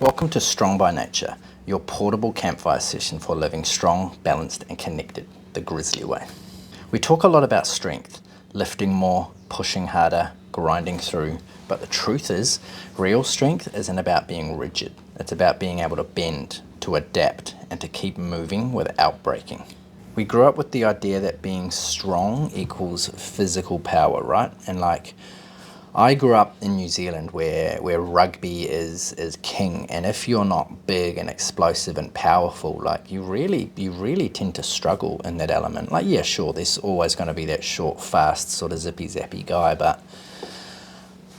Welcome to Strong by Nature, your portable campfire session for living strong, balanced and connected, the Grizzly way. We talk a lot about strength, lifting more, pushing harder, grinding through, but the truth is, real strength isn't about being rigid. It's about being able to bend, to adapt, and to keep moving without breaking. We grew up with the idea that being strong equals physical power, right? And I grew up in New Zealand where rugby is king, and if you're not big and explosive and powerful, you really tend to struggle in that element. Yeah, sure, there's always going to be that short, fast, sort of zippy zappy guy, but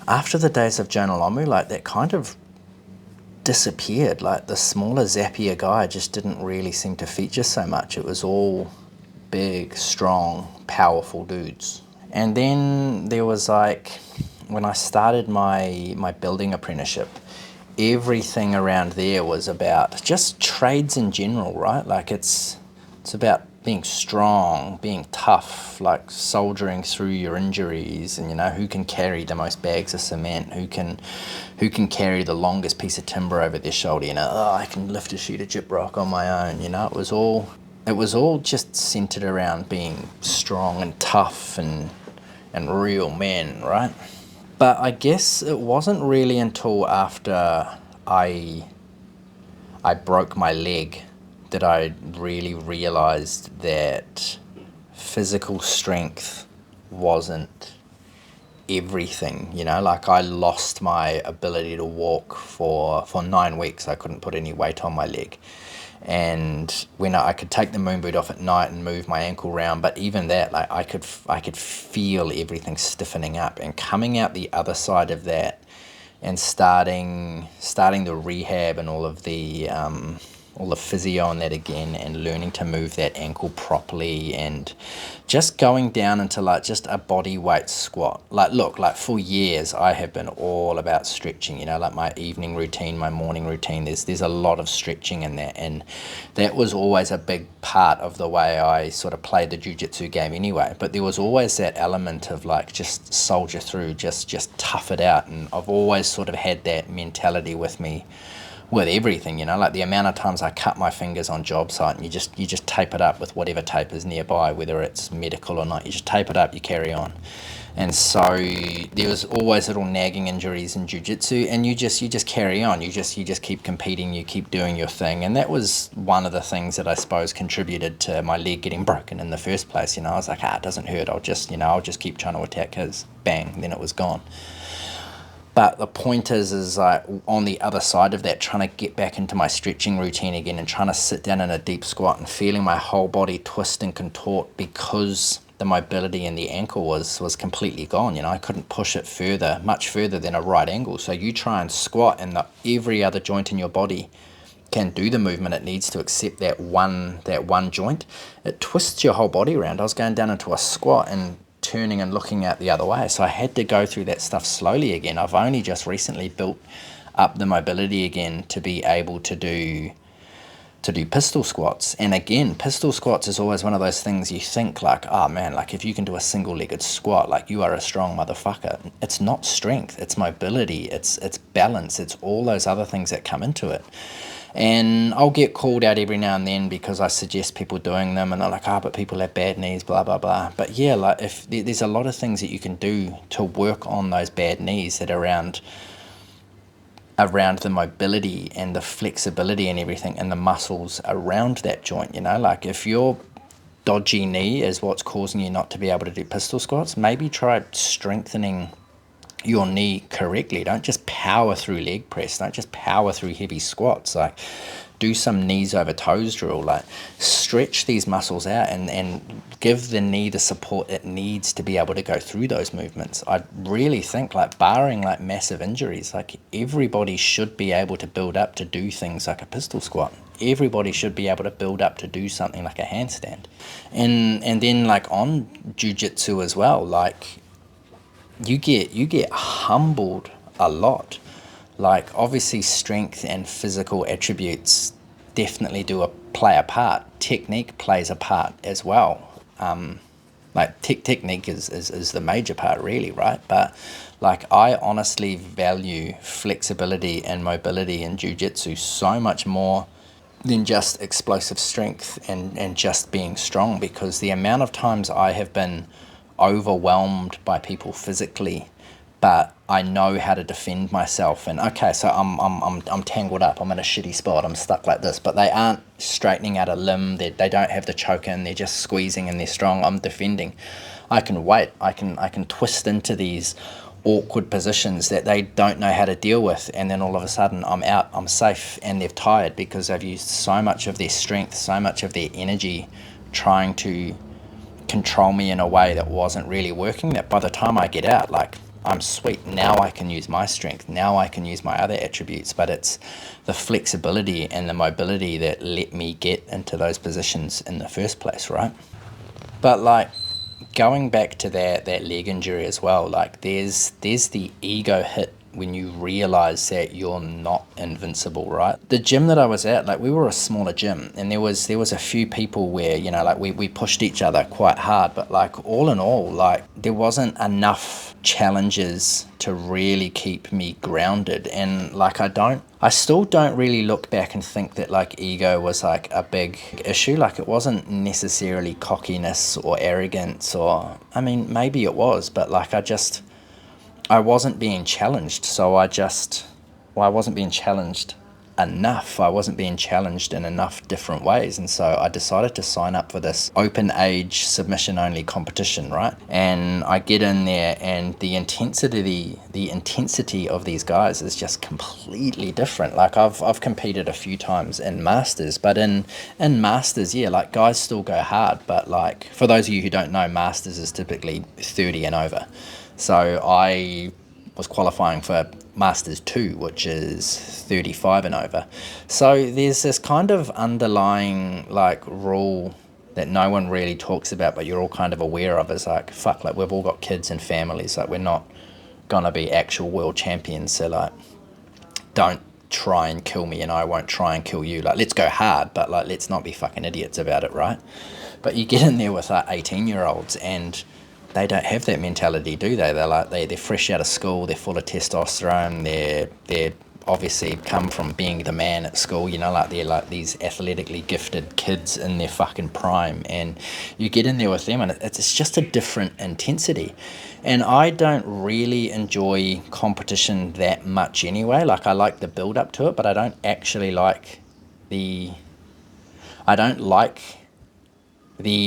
after the days of Jonah Lomu, that kind of disappeared. The smaller, zappier guy just didn't really seem to feature so much. It was all big, strong, powerful dudes. And then there was when I started my building apprenticeship, everything around there was about just trades in general, right? It's about being strong, being tough, soldiering through your injuries, and who can carry the most bags of cement, who can carry the longest piece of timber over their shoulder, I can lift a sheet of gyprock on my own, it was all just centered around being strong and tough and real men, right? But I guess it wasn't really until after I broke my leg that I really realized that physical strength wasn't everything, I lost my ability to walk for 9 weeks. I couldn't put any weight on my leg. And when I could take the moon boot off at night and move my ankle round, but even that, I could feel everything stiffening up. And coming out the other side of that and starting the rehab and all the physio on that again, and learning to move that ankle properly, and just going down into just a body weight squat. For years I have been all about stretching, my evening routine, my morning routine, there's a lot of stretching in that, and that was always a big part of the way I sort of played the jiu-jitsu game anyway. But there was always that element of just soldier through, just tough it out, and I've always sort of had that mentality with me with everything, the amount of times I cut my fingers on job site, and you just tape it up with whatever tape is nearby, whether it's medical or not. You just tape it up, you carry on. And so there was always little nagging injuries in jiu-jitsu, and you just carry on. You just keep competing, you keep doing your thing. And that was one of the things that I suppose contributed to my leg getting broken in the first place. I was it doesn't hurt, I'll just keep trying to attack his, bang, then it was gone. But the point is on the other side of that, trying to get back into my stretching routine again, and trying to sit down in a deep squat and feeling my whole body twist and contort because the mobility in the ankle was completely gone. I couldn't push it much further than a right angle. So you try and squat, and every other joint in your body can do the movement it needs to, except that one joint. It twists your whole body around. I was going down into a squat and turning and looking out the other way. So I had to go through that stuff slowly again. I've only just recently built up the mobility again to be able to do pistol squats. And again, pistol squats is always one of those things you think oh man, if you can do a single-legged squat, you are a strong motherfucker. It's not strength, it's mobility, it's balance, it's all those other things that come into it. And I'll get called out every now and then because I suggest people doing them, and they're but people have bad knees, blah, blah, blah. But yeah, if there's a lot of things that you can do to work on those bad knees that are around the mobility and the flexibility and everything, and the muscles around that joint, if your dodgy knee is what's causing you not to be able to do pistol squats, maybe try strengthening your knee correctly. Don't just power through leg press. Don't just power through heavy squats. Do some knees over toes drill. Stretch these muscles out and give the knee the support it needs to be able to go through those movements. I really think barring massive injuries, everybody should be able to build up to do things like a pistol squat. Everybody should be able to build up to do something like a handstand. And then on jiu-jitsu as well, you get humbled a lot. Obviously strength and physical attributes definitely play a part. Technique plays a part as well. Like technique is the major part really, right? But like I honestly value flexibility and mobility in jiu-jitsu so much more than just explosive strength and just being strong, because the amount of times I have been overwhelmed by people physically, but I know how to defend myself. And okay, so I'm tangled up, I'm in a shitty spot, I'm stuck like this, but they aren't straightening out a limb, they don't have the choke in, they're just squeezing and they're strong. I'm defending. I can wait, I can twist into these awkward positions that they don't know how to deal with, and then all of a sudden I'm out, I'm safe, and they've tired because they've used so much of their strength, so much of their energy trying to control me in a way that wasn't really working, that by the time I get out, like, I'm sweet. Now I can use my strength. Now I can use my other attributes. But it's the flexibility and the mobility that let me get into those positions in the first place, right? But like going back to that leg injury as well, like there's the ego hit when you realize that you're not invincible, right? The gym that I was at, like we were a smaller gym, and there was a few people where, you know, like we pushed each other quite hard, but like all in all, like there wasn't enough challenges to really keep me grounded. And like I still don't really look back and think that like ego was like a big issue. Like it wasn't necessarily cockiness or arrogance, or I mean maybe it was, but like I wasn't being challenged, so I wasn't being challenged enough. I wasn't being challenged in enough different ways, and so I decided to sign up for this open age submission only competition, right? And I get in there, and the intensity of these guys is just completely different. Like I've competed a few times in masters, but in masters, yeah, like guys still go hard, but like for those of you who don't know, masters is typically 30 and over. So I was qualifying for Masters 2, which is 35 and over. So there's this kind of underlying like rule that no one really talks about, but you're all kind of aware of, is like, fuck, like we've all got kids and families, like we're not gonna be actual world champions, so like don't try and kill me and I won't try and kill you. Like let's go hard, but like let's not be fucking idiots about it, right? But you get in there with like 18-year-olds and they don't have that mentality, do they? They're fresh out of school, they're full of testosterone, they're obviously come from being the man at school, you know, like they're like these athletically gifted kids in their fucking prime, and you get in there with them and it's just a different intensity. And I don't really enjoy competition that much anyway. Like I like the build up to it, but I don't actually like the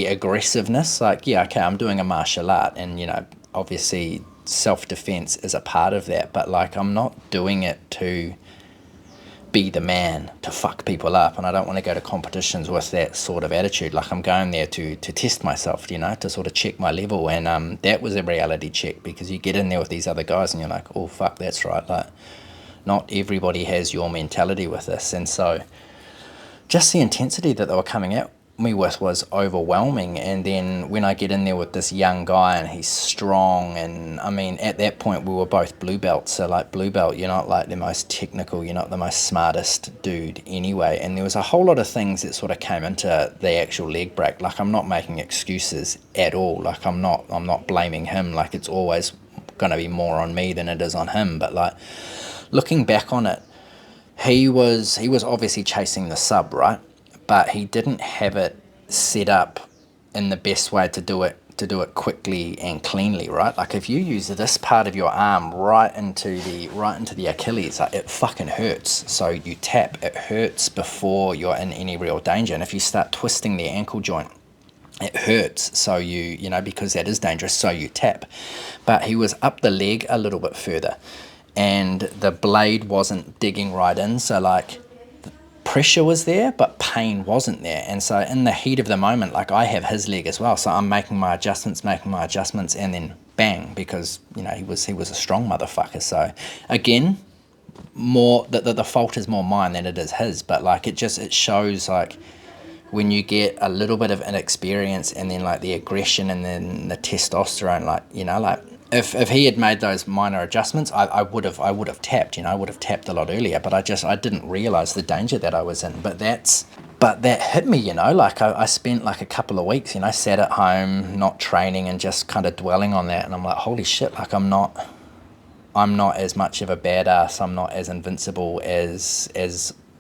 aggressiveness. Like, yeah, okay, I'm doing a martial art, and you know, obviously self-defense is a part of that, but like I'm not doing it to be the man, to fuck people up, and I don't want to go to competitions with that sort of attitude. Like I'm going there to test myself, you know, to sort of check my level. And that was a reality check, because you get in there with these other guys and you're like, oh fuck, that's right, like not everybody has your mentality with this. And so just the intensity that they were coming at me with was overwhelming. And then when I get in there with this young guy and he's strong, and I mean at that point we were both blue belts, so like blue belt, you're not like the most technical, you're not the most smartest dude anyway. And there was a whole lot of things that sort of came into the actual leg break. Like I'm not making excuses at all, like I'm not blaming him, like it's always going to be more on me than it is on him. But like looking back on it, he was obviously chasing the sub, right? But he didn't have it set up in the best way to do it quickly and cleanly, right? Like if you use this part of your arm right into the Achilles, like it fucking hurts. So you tap, it hurts before you're in any real danger. And if you start twisting the ankle joint, it hurts. So you know, because that is dangerous, so you tap. But he was up the leg a little bit further, and the blade wasn't digging right in, so like pressure was there but pain wasn't there. And so in the heat of the moment, like I have his leg as well, so I'm making my adjustments, and then bang, because you know he was a strong motherfucker. So again, more the fault is more mine than it is his. But like it shows like when you get a little bit of inexperience and then like the aggression and then the testosterone, like, you know, like if he had made those minor adjustments, I would have tapped, you know, I would have tapped a lot earlier. But I didn't realize the danger that I was in. But that's But that hit me, like I spent like a couple of weeks, sat at home, not training and just kind of dwelling on that. And I'm like, holy shit, like I'm not as much of a badass. I'm not as invincible as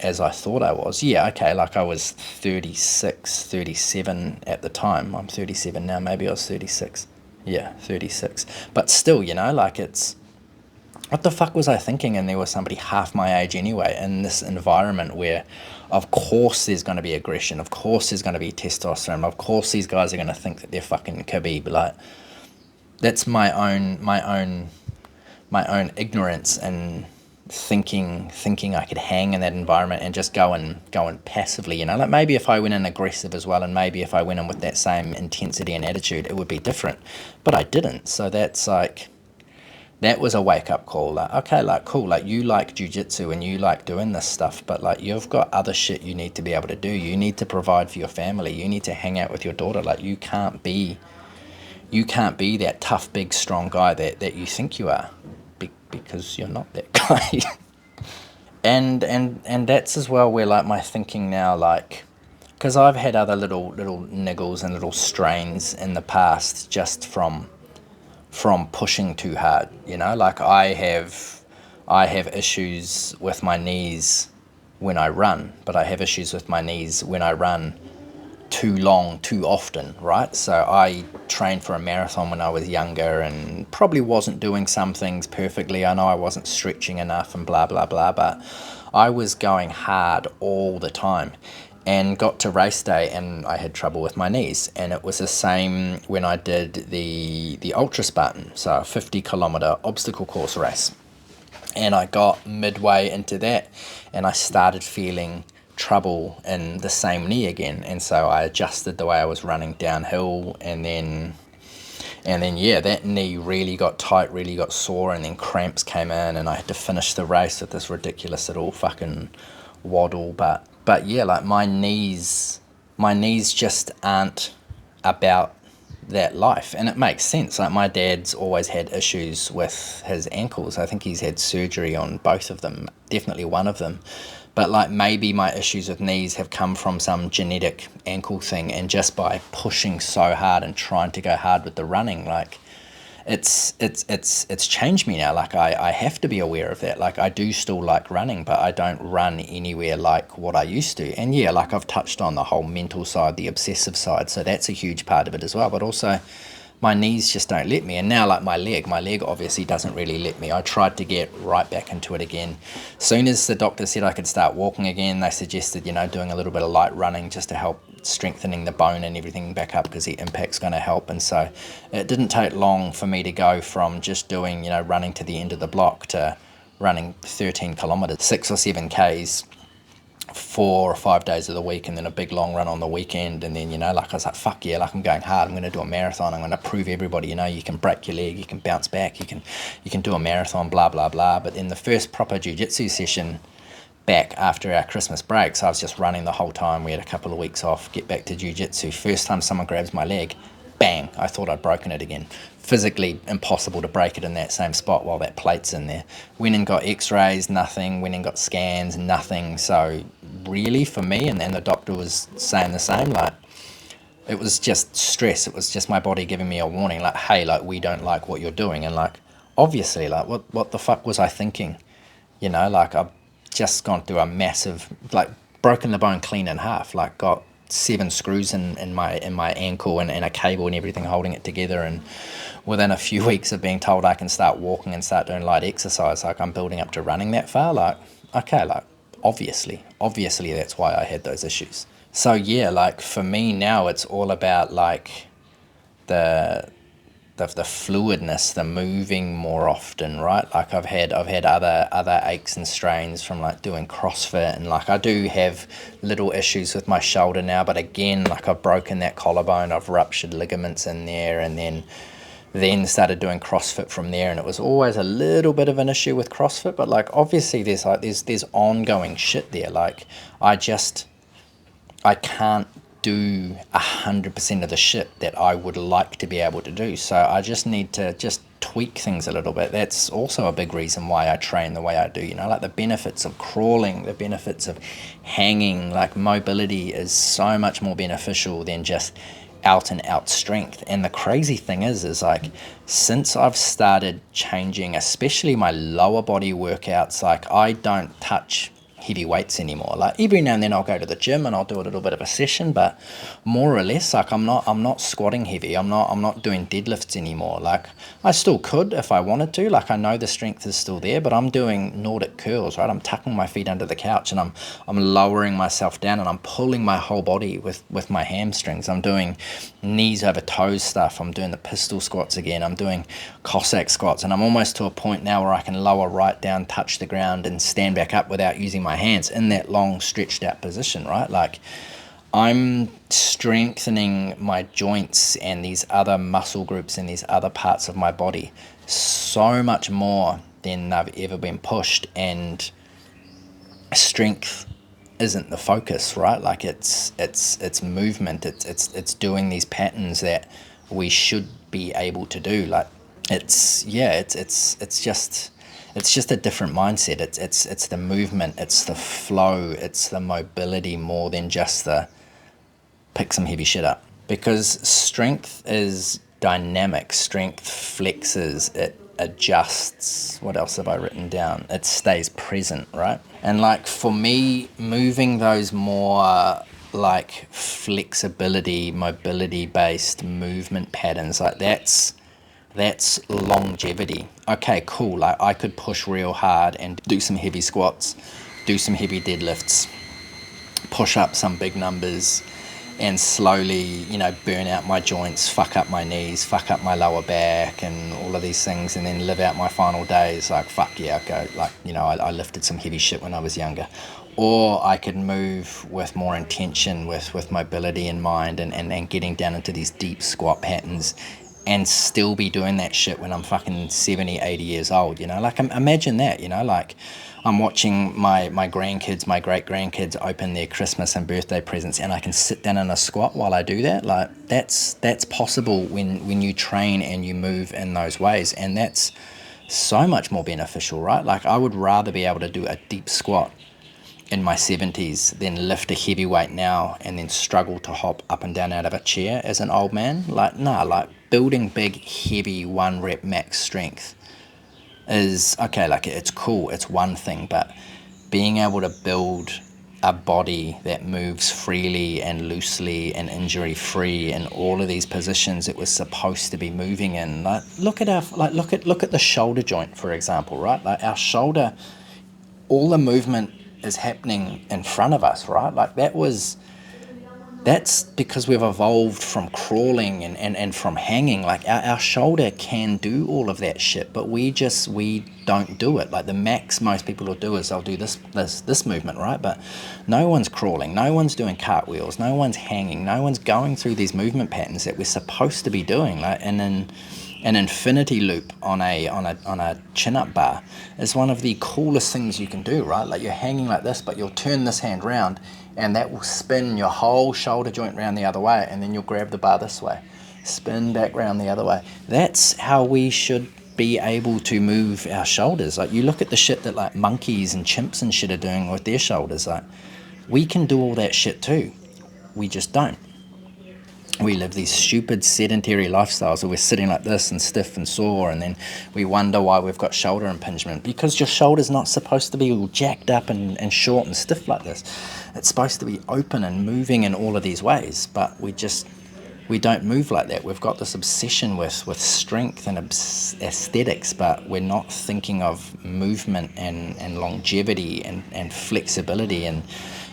I thought I was. Yeah, okay, like I was 36, 37 at the time. I'm 37 now, maybe I was 36. Yeah, 36. But still, like it's, what the fuck was I thinking? And there was somebody half my age anyway in this environment where, of course, there's going to be aggression. Of course, there's going to be testosterone. Of course, these guys are going to think that they're fucking Khabib. Like, that's my own ignorance and thinking I could hang in that environment and just go and passively. Like maybe if I went in aggressive as well, and maybe if I went in with that same intensity and attitude, it would be different. But I didn't. So that's like, that was a wake-up call. Like, okay, like, cool, like, you like jiu-jitsu and you like doing this stuff, but like, you've got other shit you need to be able to do. You need to provide for your family. You need to hang out with your daughter. Like, you can't be that tough, big, strong guy that you think you are, because you're not that guy. and that's as well where like my thinking now, like, because I've had other little niggles and little strains in the past just from pushing too hard, like I have issues with my knees when I run, but I have issues with my knees when I run too long, too often, right? So I trained for a marathon when I was younger and probably wasn't doing some things perfectly. I know I wasn't stretching enough and blah, blah, blah, but I was going hard all the time. And got to race day and I had trouble with my knees. And it was the same when I did the Ultra Spartan, so a 50-kilometer obstacle course race. And I got midway into that and I started feeling trouble in the same knee again. And so I adjusted the way I was running downhill, and then yeah, that knee really got tight, really got sore, and then cramps came in and I had to finish the race with this ridiculous little fucking waddle. But yeah, like my knees just aren't about that life. And it makes sense. Like my dad's always had issues with his ankles. I think he's had surgery on both of them, definitely one of them. But like maybe my issues with knees have come from some genetic ankle thing, and just by pushing so hard and trying to go hard with the running, like it's changed me now. Like I have to be aware of that. Like I do still like running, but I don't run anywhere like what I used to. And yeah, like I've touched on the whole mental side, the obsessive side, so that's a huge part of it as well. But also my knees just don't let me. And now like my leg obviously doesn't really let me. I tried to get right back into it again. Soon as the doctor said I could start walking again, they suggested, doing a little bit of light running just to help strengthening the bone and everything back up, because the impact's going to help. And so it didn't take long for me to go from just doing, running to the end of the block to running 13 kilometers, 6 or 7 Ks, 4 or 5 days of the week, and then a big long run on the weekend. And then, like I was like, fuck yeah, like I'm going hard. I'm going to do a marathon. I'm going to prove everybody, you can break your leg, you can bounce back, you can do a marathon, blah, blah, blah. But in the first proper jiu-jitsu session back after our Christmas break, so I was just running the whole time. We had a couple of weeks off, get back to jiu-jitsu. First time someone grabs my leg, bang, I thought I'd broken it again. Physically impossible to break it in that same spot while that plate's in there. Went and got x-rays, nothing. Went and got scans, nothing. So really for me, and then the doctor was saying the same, like it was just stress. It was just my body giving me a warning, like, hey, like we don't like what you're doing. And like obviously, like what the fuck was I thinking? Like I've just gone through a massive, like broken the bone clean in half, like got 7 screws in my ankle and a cable and everything holding it together. And within a few weeks of being told I can start walking and start doing light exercise, like I'm building up to running that far, like, okay, like obviously that's why I had those issues. So yeah, like for me now it's all about like the fluidness, the moving more often, right? Like I've had other aches and strains from like doing CrossFit, and like I do have little issues with my shoulder now, but again, like I've broken that collarbone, I've ruptured ligaments in there, and then started doing CrossFit from there. And it was always a little bit of an issue with CrossFit, but like obviously there's ongoing shit there. Like I can't do 100% of the shit that I would like to be able to do. So I just need to just tweak things a little bit. That's also a big reason why I train the way I do, you know, like the benefits of crawling, the benefits of hanging, like mobility is so much more beneficial than just out and out strength. And the crazy thing is like, since I've started changing, especially my lower body workouts, like I don't touch heavy weights anymore. Like every now and then I'll go to the gym and I'll do a little bit of a session, but more or less, like I'm not squatting heavy. I'm not doing deadlifts anymore. Like I still could if I wanted to. Like I know the strength is still there, but I'm doing Nordic curls, right? I'm tucking my feet under the couch and I'm lowering myself down and I'm pulling my whole body with my hamstrings. I'm doing knees over toes stuff. I'm doing the pistol squats again. I'm doing Cossack squats, and I'm almost to a point now where I can lower right down, touch the ground, and stand back up without using my hands in that long stretched out position, right? Like I'm strengthening my joints and these other muscle groups and these other parts of my body so much more than they've ever been pushed. And strength isn't the focus, right? Like it's movement. It's doing these patterns that we should be able to do. Like it's just a different mindset. It's the movement, it's the flow, it's the mobility more than just the pick some heavy shit up. Because strength is dynamic. Strength flexes, it adjusts. What else have I written down? It stays present, right? And like for me, moving those more like flexibility, mobility based movement patterns, like that's longevity. Okay, cool. Like I could push real hard and do some heavy squats, do some heavy deadlifts, push up some big numbers, and slowly, you know, burn out my joints, fuck up my knees, fuck up my lower back, and all of these things, and then live out my final days like, fuck yeah, go. Like, you know, I lifted some heavy shit when I was younger. Or I could move with more intention, with mobility in mind, and getting down into these deep squat patterns, and still be doing that shit when I'm fucking 70, 80 years old, you know? Like, imagine that, you know? Like, I'm watching my grandkids, my great-grandkids open their Christmas and birthday presents, and I can sit down in a squat while I do that. Like, that's possible when you train and you move in those ways, and that's so much more beneficial, right? Like, I would rather be able to do a deep squat in my 70s than lift a heavy weight now and then struggle to hop up and down out of a chair as an old man. Like, nah, like building big, heavy 1 rep max strength is okay. Like it's cool, it's one thing, but being able to build a body that moves freely and loosely and injury free in all of these positions it was supposed to be moving in. Like look at the shoulder joint, for example, right? Like our shoulder, all the movement is happening in front of us, right? Like that's because we've evolved from crawling and from hanging. Like our shoulder can do all of that shit, but we don't do it. Like the max most people will do is they'll do this movement, right? But no one's crawling, no one's doing cartwheels, no one's hanging, no one's going through these movement patterns that we're supposed to be doing. Like, and then an infinity loop on a chin-up bar is one of the coolest things you can do, right? Like you're hanging like this, but you'll turn this hand round and that will spin your whole shoulder joint round the other way, and then you'll grab the bar this way, spin back round the other way. That's how we should be able to move our shoulders. Like you look at the shit that like monkeys and chimps and shit are doing with their shoulders. Like we can do all that shit too. We just don't. We live these stupid sedentary lifestyles where we're sitting like this and stiff and sore, and then we wonder why we've got shoulder impingement, because your shoulder's not supposed to be all jacked up and short and stiff like this. It's supposed to be open and moving in all of these ways, but we don't move like that. We've got this obsession with strength and aesthetics, but we're not thinking of movement and longevity and flexibility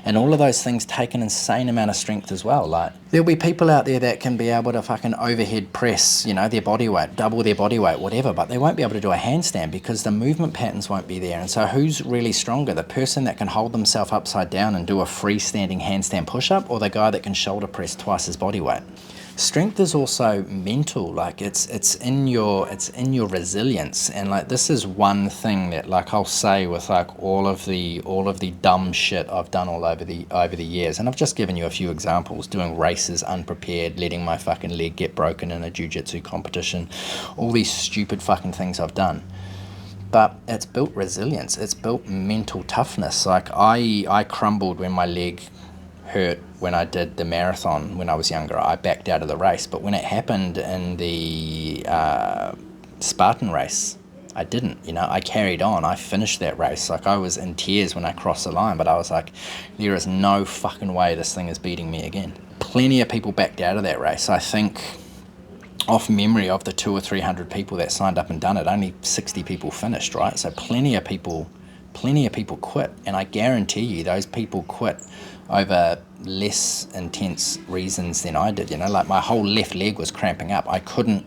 and all of those things take an insane amount of strength as well. Like there'll be people out there that can be able to fucking overhead press, you know, their body weight, double their body weight, whatever, but they won't be able to do a handstand because the movement patterns won't be there. And so who's really stronger? The person that can hold themselves upside down and do a freestanding handstand push-up, or the guy that can shoulder press twice his body weight? Strength is also mental, like it's in your resilience. And like this is one thing that like I'll say with like all of the dumb shit I've done all over the years, and I've just given you a few examples: doing races unprepared, letting my fucking leg get broken in a jiu-jitsu competition, all these stupid fucking things I've done. But it's built resilience, it's built mental toughness. Like I crumbled when my leg hurt when I did the marathon when I was younger. I backed out of the race, but when it happened in the Spartan race, I didn't. I carried on. I finished that race. Like I was in tears when I crossed the line, but I was like, there is no fucking way this thing is beating me again. Plenty of people backed out of that race. I think off memory of the 200 or 300 people that signed up and done it, only 60 people finished, right? So plenty of people quit, and I guarantee you those people quit over less intense reasons than I did. Like my whole left leg was cramping up. I couldn't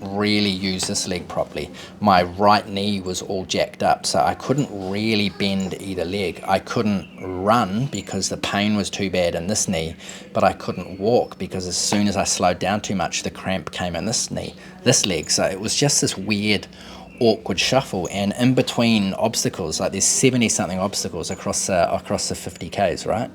really use this leg properly. My right knee was all jacked up, so I couldn't really bend either leg. I couldn't run because the pain was too bad in this knee, but I couldn't walk because as soon as I slowed down too much, the cramp came in this leg. So it was just this weird awkward shuffle. And in between obstacles, like there's 70 something obstacles across the 50Ks, right?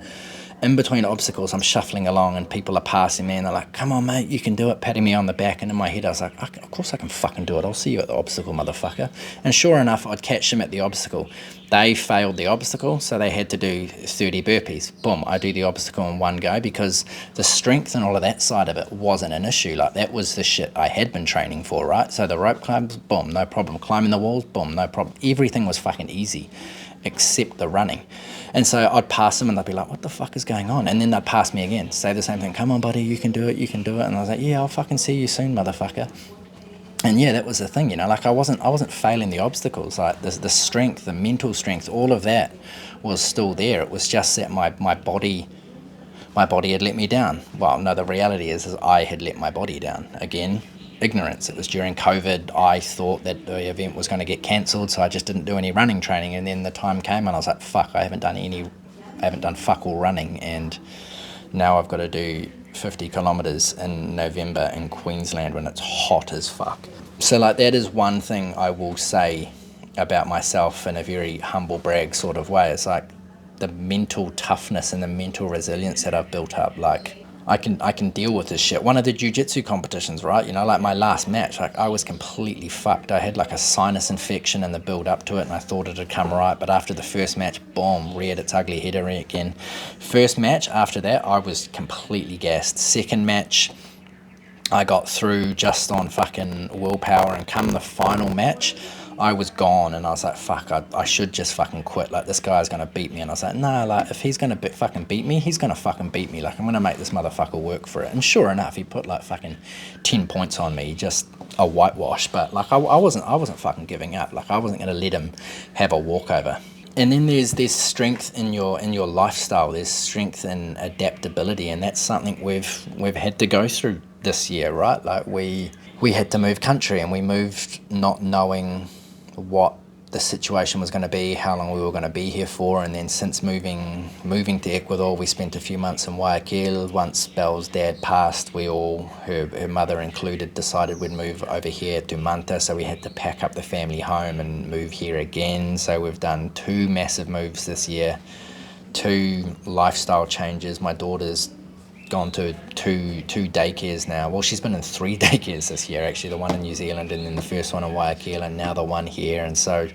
In between obstacles, I'm shuffling along and people are passing me and they're like, come on mate, you can do it, patting me on the back. And in my head I was like, of course I can fucking do it, I'll see you at the obstacle, motherfucker. And sure enough, I'd catch them at the obstacle. They failed the obstacle, so they had to do 30 burpees. Boom, I do the obstacle in one go because the strength and all of that side of it wasn't an issue. Like that was the shit I had been training for, right? So the rope climbs, boom, no problem. Climbing the walls, boom, no problem. Everything was fucking easy except the running. And so I'd pass them and they'd be like, what the fuck is going on? And then they'd pass me again, say the same thing, come on buddy, you can do it. And I was like, yeah, I'll fucking see you soon, motherfucker. And yeah, that was the thing, like I wasn't failing the obstacles. Like the strength, the mental strength, all of that was still there. It was just that my body had let me down. Well, no, the reality is I had let my body down. Again, ignorance. It was during COVID. I thought that the event was going to get cancelled, so I just didn't do any running training. And then the time came and I was like, fuck, I haven't done fuck all running, and now I've got to do 50 kilometers in November in Queensland when it's hot as fuck. So like that is one thing I will say about myself in a very humble brag sort of way. It's like the mental toughness and the mental resilience that I've built up. Like I can deal with this shit. One of the jiu-jitsu competitions, right? Like my last match, like I was completely fucked. I had like a sinus infection in the build up to it and I thought it had come right. But after the first match, boom, reared its ugly head again. First match, after that, I was completely gassed. Second match, I got through just on fucking willpower, and come the final match, I was gone, and I was like, fuck, I should just fucking quit. Like, this guy's going to beat me. And I was like, nah, like, if he's going to fucking beat me, he's going to fucking beat me. Like, I'm going to make this motherfucker work for it. And sure enough, he put, like, fucking 10 points on me, just a whitewash. But, like, I wasn't fucking giving up. Like, I wasn't going to let him have a walkover. And then there's strength in your lifestyle. There's strength in adaptability, and that's something we've had to go through this year, right? Like, we had to move country, and we moved not knowing what the situation was going to be, how long we were going to be here for. And then since moving to Ecuador, we spent a few months in Guayaquil. Once Belle's dad passed, we all, her mother included, decided we'd move over here to Manta, so we had to pack up the family home and move here again. So we've done 2 massive moves this year, 2 lifestyle changes. My daughter's gone to two daycares now. Well, she's been in 3 daycares this year, actually, the one in New Zealand and then the first one in Guayaquil and now the one here. And so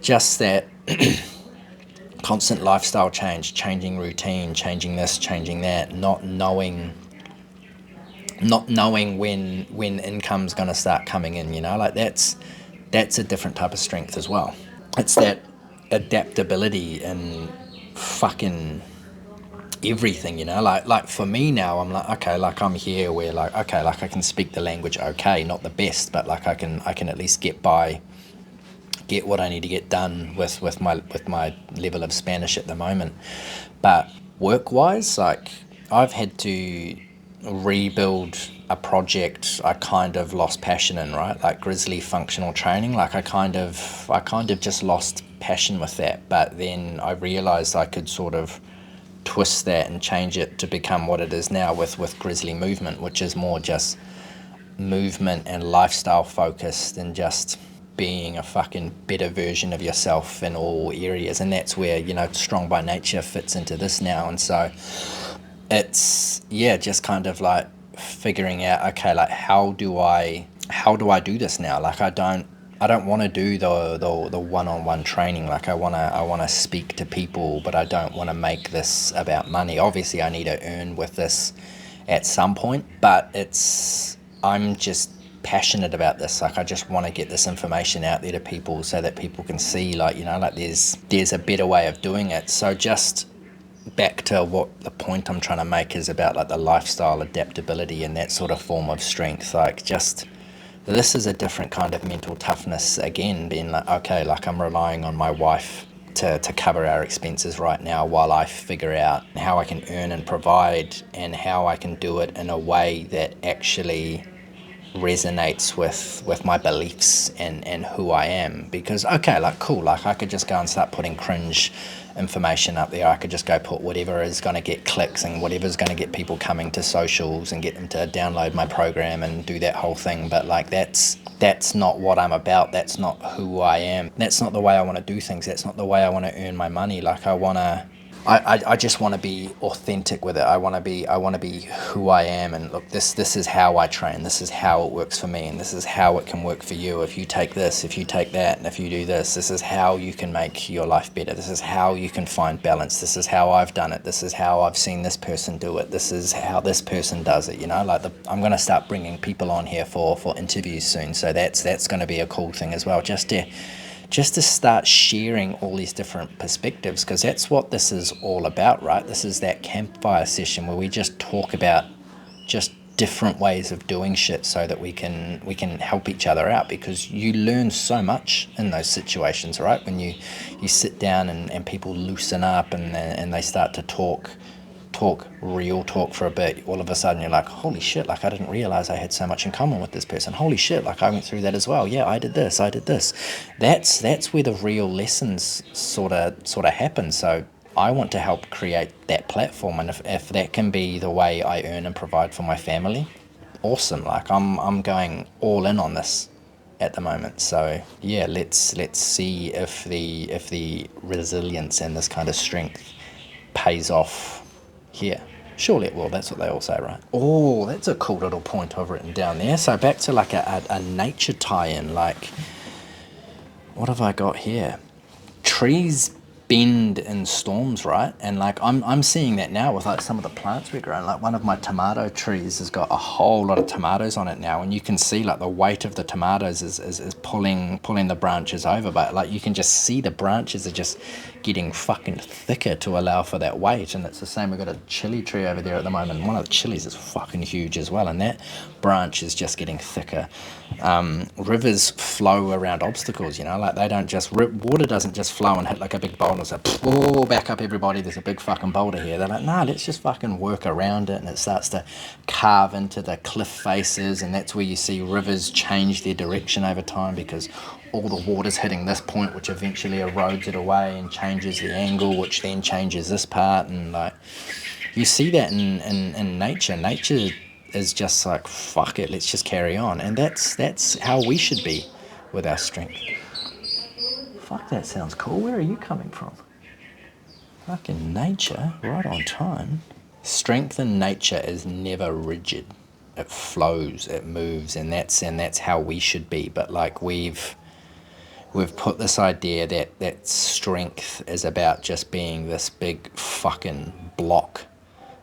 just that constant lifestyle change, changing routine, changing this, changing that, not knowing when income's going to start coming in, like that's a different type of strength as well. It's that adaptability and fucking everything, like for me now, I'm like, okay, like I'm here where like, okay, like I can speak the language, okay, not the best, but like I can at least get what I need to get done with my level of Spanish at the moment. But work-wise, like I've had to rebuild a project I kind of lost passion in, right? Like Grizzly functional training, like I kind of just lost passion with that. But then I realized I could sort of twist that and change it to become what it is now with Grizzly Movement, which is more just movement and lifestyle focused and just being a fucking better version of yourself in all areas. And that's where, you know, Strong by Nature fits into this now. And so it's, yeah, just kind of like figuring out, okay, like how do I do this now? Like I don't want to do the one-on-one training. Like I want to speak to people, but I don't want to make this about money. Obviously I need to earn with this at some point, but I'm just passionate about this. Like I just want to get this information out there to people so that people can see, like, you know, like there's a better way of doing it. So just back to what the point I'm trying to make is about, like the lifestyle adaptability and that sort of form of strength. Like just this is a different kind of mental toughness again, being like, okay, like I'm relying on my wife to cover our expenses right now while I figure out how I can earn and provide, and how I can do it in a way that actually resonates with my beliefs and who I am. Because okay, like cool, like I could just go and start putting cringe information up there. I could just go put whatever is going to get clicks and whatever's going to get people coming to socials and get them to download my program and do that whole thing. But like that's not what I'm about. That's not who I am. That's not the way I want to do things. That's not the way I want to earn my money. Like I just want to be authentic with it. I want to be who I am. And look, this is how I train. This is how it works for me, and this is how it can work for you. If you take this, if you take that, and if you do this, this is how you can make your life better. This is how you can find balance. This is how I've done it. This is how I've seen this person do it. This is how this person does it. You know, like I'm going to start bringing people on here for interviews soon. So that's going to be a cool thing as well. Just to start sharing all these different perspectives, because that's what this is all about, right? This is that campfire session where we just talk about just different ways of doing shit so that we can help each other out, because you learn so much in those situations, right? When you sit down and people loosen up and they start to talk real talk for a bit, all of a sudden you're like, holy shit, like I didn't realize I had so much in common with this person. Holy shit, like I went through that as well. Yeah, I did this. That's where the real lessons sort of happen. So I want to help create that platform, and if that can be the way I earn and provide for my family, awesome. Like I'm going all in on this at the moment. So yeah, let's see if the resilience and this kind of strength pays off here. Surely it will. That's what they all say, right? Oh, that's a cool little point I've written down there. So back to like a nature tie-in, like what have I got here? Trees bend in storms, right? And like I'm seeing that now with like some of the plants we're growing. Like one of my tomato trees has got a whole lot of tomatoes on it now, and you can see like the weight of the tomatoes is pulling the branches over, but like you can just see the branches are just getting fucking thicker to allow for that weight. And it's the same, we've got a chili tree over there at the moment. One of the chilies is fucking huge as well, and that branch is just getting thicker. Rivers flow around obstacles, you know, like they don't just water doesn't just flow and hit like a big boulder and say, oh, back up everybody, there's a big fucking boulder here. They're like, nah, let's just fucking work around it, and it starts to carve into the cliff faces, and that's where you see rivers change their direction over time, because all the water's hitting this point, which eventually erodes it away and changes the angle, which then changes this part. And like you see that in nature. Nature is just like, fuck it, let's just carry on. And that's how we should be with our strength. Fuck, that sounds cool. Where are you coming from? Fucking nature, right on time. Strength in nature is never rigid. It flows, it moves, and that's how we should be. But like we've put this idea that strength is about just being this big fucking block,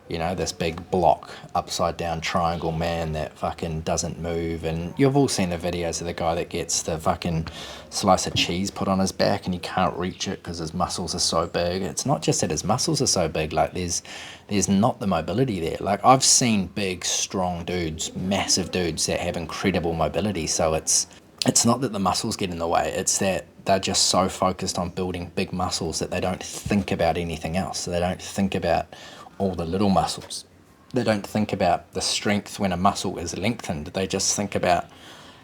you know, this big block, upside down triangle man that fucking doesn't move. And you've all seen the videos of the guy that gets the fucking slice of cheese put on his back and he can't reach it because his muscles are so big. It's not just that his muscles are so big, like there's not the mobility there. Like I've seen big, strong dudes, massive dudes that have incredible mobility. So it's not that the muscles get in the way, it's that they're just so focused on building big muscles that they don't think about anything else. So they don't think about all the little muscles. They don't think about the strength when a muscle is lengthened. They just think about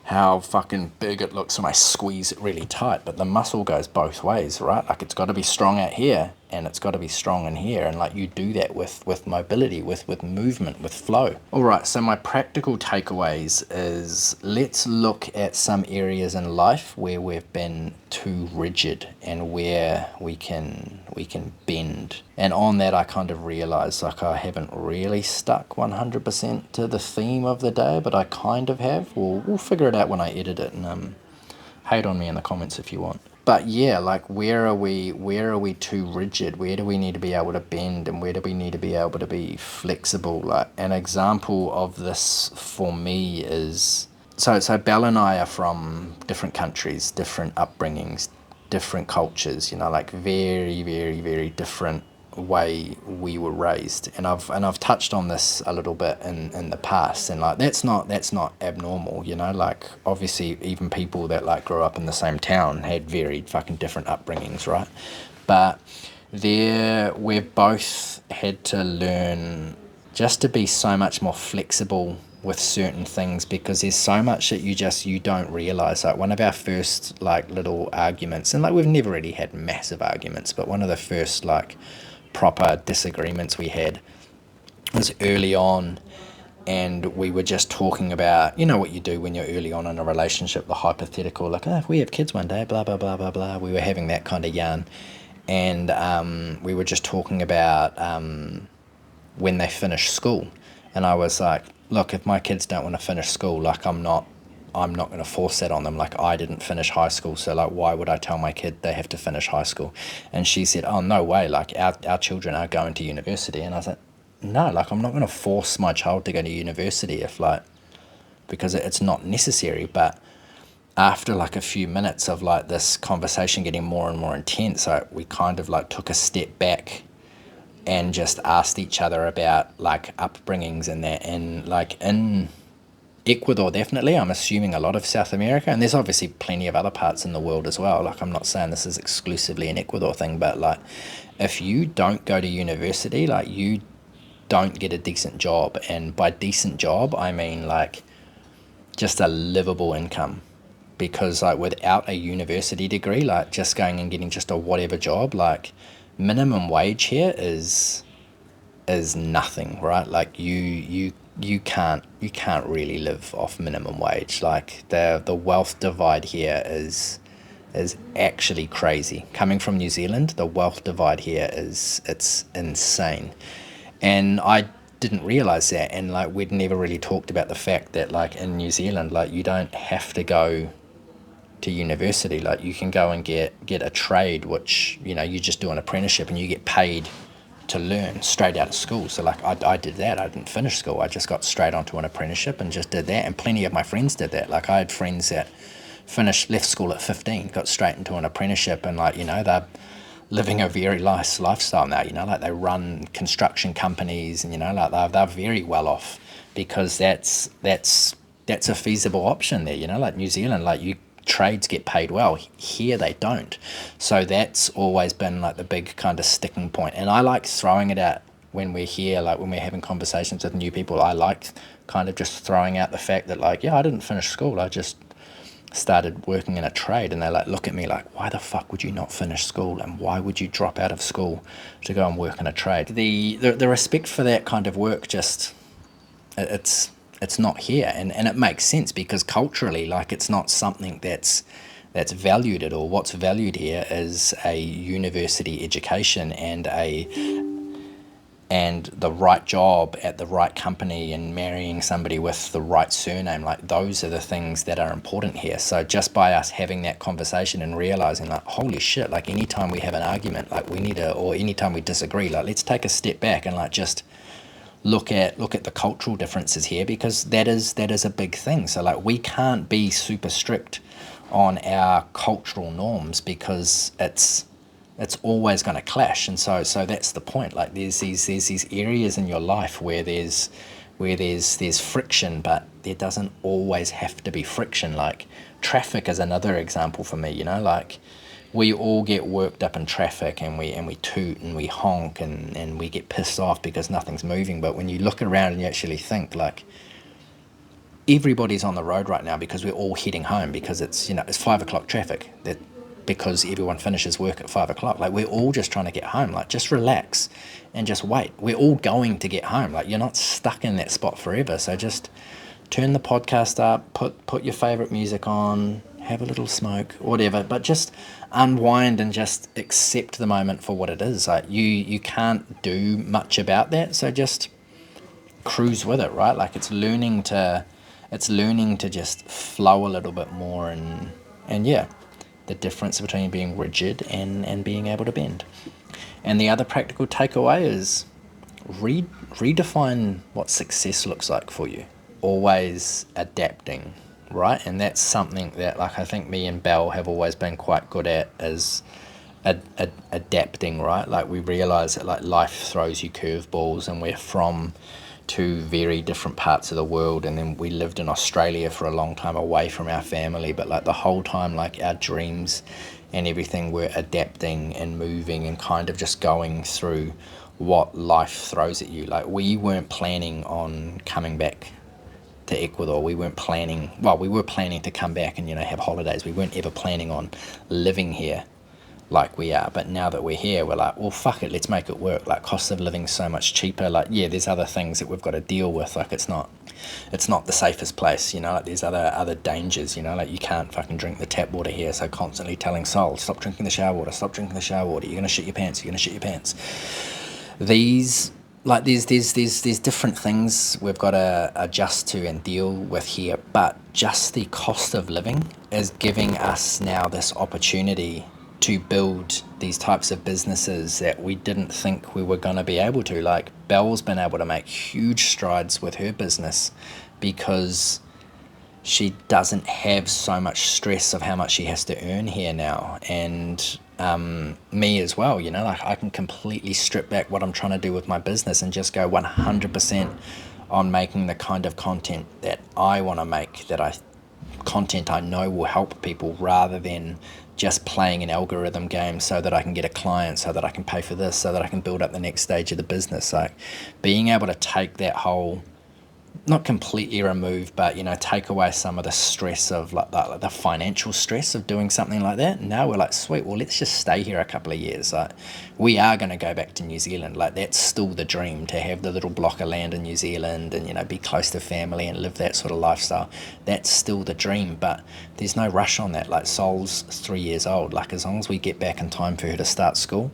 how fucking big it looks when I squeeze it really tight. But the muscle goes both ways, right? Like it's got to be strong out here and it's got to be strong in here. And like you do that with mobility, with movement, with flow. All right, so my practical takeaways is let's look at some areas in life where we've been too rigid and where we can bend. And on that, I kind of realized like I haven't really stuck 100% to the theme of the day, but I kind of have. We'll figure it out when I edit it, and hate on me in the comments if you want. But yeah, like where are we too rigid? Where do we need to be able to bend, and where do we need to be able to be flexible? Like an example of this for me is so Belle and I are from different countries, different upbringings, different cultures, you know, like very, very, very different way we were raised. And I've touched on this a little bit in the past, and like that's not abnormal, you know, like obviously even people that like grew up in the same town had very fucking different upbringings, right? But we've both had to learn just to be so much more flexible with certain things, because there's so much that you don't realize. Like one of our first like little arguments, and like we've never really had massive arguments, but one of the first like proper disagreements we had was early on, and we were just talking about, you know what you do when you're early on in a relationship, the hypothetical, like, oh, if we have kids one day, blah blah blah blah blah. We were having that kind of yarn, and we were just talking about when they finish school. And I was like, look, if my kids don't want to finish school, like I'm not going to force that on them. Like I didn't finish high school, so like why would I tell my kid they have to finish high school? And she said, oh no way, like our children are going to university. And I was like, no, like I'm not going to force my child to go to university if like, because it's not necessary. But after like a few minutes of like this conversation getting more and more intense, we kind of like took a step back and just asked each other about like upbringings and that. And like in Ecuador, definitely, I'm assuming a lot of South America, and there's obviously plenty of other parts in the world as well. Like I'm not saying this is exclusively an Ecuador thing, but like if you don't go to university, like you don't get a decent job. And by decent job, I mean like just a livable income. Because like without a university degree, like just going and getting just a whatever job, like minimum wage here is nothing, right? Like you can't really live off minimum wage. Like the wealth divide here is actually crazy. Coming from New Zealand, the wealth divide here it's insane. And I didn't realize that, and like we'd never really talked about the fact that like in New Zealand, like you don't have to go to university. Like you can go and get a trade, which, you know, you just do an apprenticeship and you get paid to learn straight out of school. So like I did that. I didn't finish school. I just got straight onto an apprenticeship and just did that. And plenty of my friends did that. Like I had friends that left school at 15, got straight into an apprenticeship, and like, you know, they're living a very nice lifestyle now, you know, like they run construction companies, and, you know, like they're very well off, because that's a feasible option there, you know. Like New Zealand, like trades get paid well, here they don't. So that's always been like the big kind of sticking point. And I like throwing it out when we're here, like when we're having conversations with new people. I like kind of just throwing out the fact that like, yeah, I didn't finish school, I just started working in a trade. And they like look at me like, why the fuck would you not finish school, and why would you drop out of school to go and work in a trade? The respect for that kind of work, just it's not here, and it makes sense, because culturally, like, it's not something that's valued at all. What's valued here is a university education and the right job at the right company, and marrying somebody with the right surname. Like those are the things that are important here. So just by us having that conversation and realizing like, holy shit, like anytime we have an argument, like we need to, or anytime we disagree, like let's take a step back and like just look at the cultural differences here, because that is a big thing. So like we can't be super strict on our cultural norms, because it's always going to clash. And so that's the point. Like there's these areas in your life where there's friction, but there doesn't always have to be friction. Like traffic is another example for me, you know, like we all get worked up in traffic, and we toot and we honk and we get pissed off because nothing's moving. But when you look around and you actually think, like, everybody's on the road right now because we're all heading home, because it's, you know, it's 5 o'clock traffic. because everyone finishes work at 5 o'clock. Like, we're all just trying to get home. Like, just relax and just wait. We're all going to get home. Like, you're not stuck in that spot forever. So just turn the podcast up, put your favorite music on, have a little smoke, whatever, but just unwind and just accept the moment for what it is. Like, you can't do much about that, so just cruise with it, right? Like, it's learning to just flow a little bit more, and yeah, the difference between being rigid and being able to bend. And the other practical takeaway is redefine what success looks like for you. Always adapting, right? And that's something that, like, I think me and Belle have always been quite good at, is adapting, right? Like, we realize that, like, life throws you curveballs, and we're from two very different parts of the world, and then we lived in Australia for a long time away from our family, but like the whole time, like, our dreams and everything were adapting and moving and kind of just going through what life throws at you. Like, we weren't planning on coming back to Ecuador. We weren't planning, well, we were planning to come back and, you know, have holidays. We weren't ever planning on living here like we are. But now that we're here, we're like, well, fuck it, let's make it work. Like, cost of living's so much cheaper. Like, yeah, there's other things that we've got to deal with. Like, it's not the safest place, you know. Like, there's other dangers, you know. Like, you can't fucking drink the tap water here, so constantly telling Sol, stop drinking the shower water, stop drinking the shower water, you're gonna shit your pants, These, like, there's different things we've got to adjust to and deal with here, but just the cost of living is giving us now this opportunity to build these types of businesses that we didn't think we were going to be able to. Like, Belle's been able to make huge strides with her business because she doesn't have so much stress of how much she has to earn here now. And me as well, you know, like, I can completely strip back what I'm trying to do with my business and just go 100% on making the kind of content that I want to make, content I know will help people, rather than just playing an algorithm game so that I can get a client, so that I can pay for this, so that I can build up the next stage of the business. Like, being able to take that whole, not completely remove, but, you know, take away some of the stress of like the financial stress of doing something like that. Now we're like, sweet, well, let's just stay here a couple of years. Like, we are going to go back to New Zealand. Like, that's still the dream, to have the little block of land in New Zealand and, you know, be close to family and live that sort of lifestyle. That's still the dream, but there's no rush on that. Like, Sol's 3 years old. Like, as long as we get back in time for her to start school,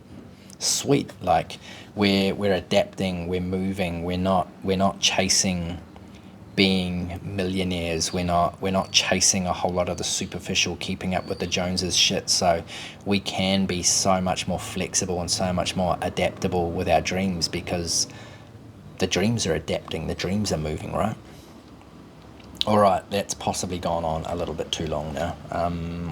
sweet. Like, we're adapting, we're moving, we're not chasing being millionaires, we're not chasing a whole lot of the superficial, keeping up with the Joneses shit. So we can be so much more flexible and so much more adaptable with our dreams, because the dreams are adapting, the dreams are moving, right? All right, that's possibly gone on a little bit too long now.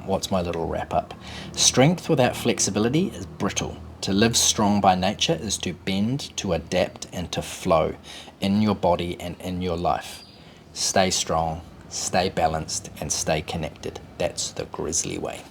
What's my little wrap up? Strength without flexibility is brittle. To live strong by nature is to bend, to adapt, and to flow in your body and in your life. Stay strong, stay balanced, and stay connected. That's the Grizzly way.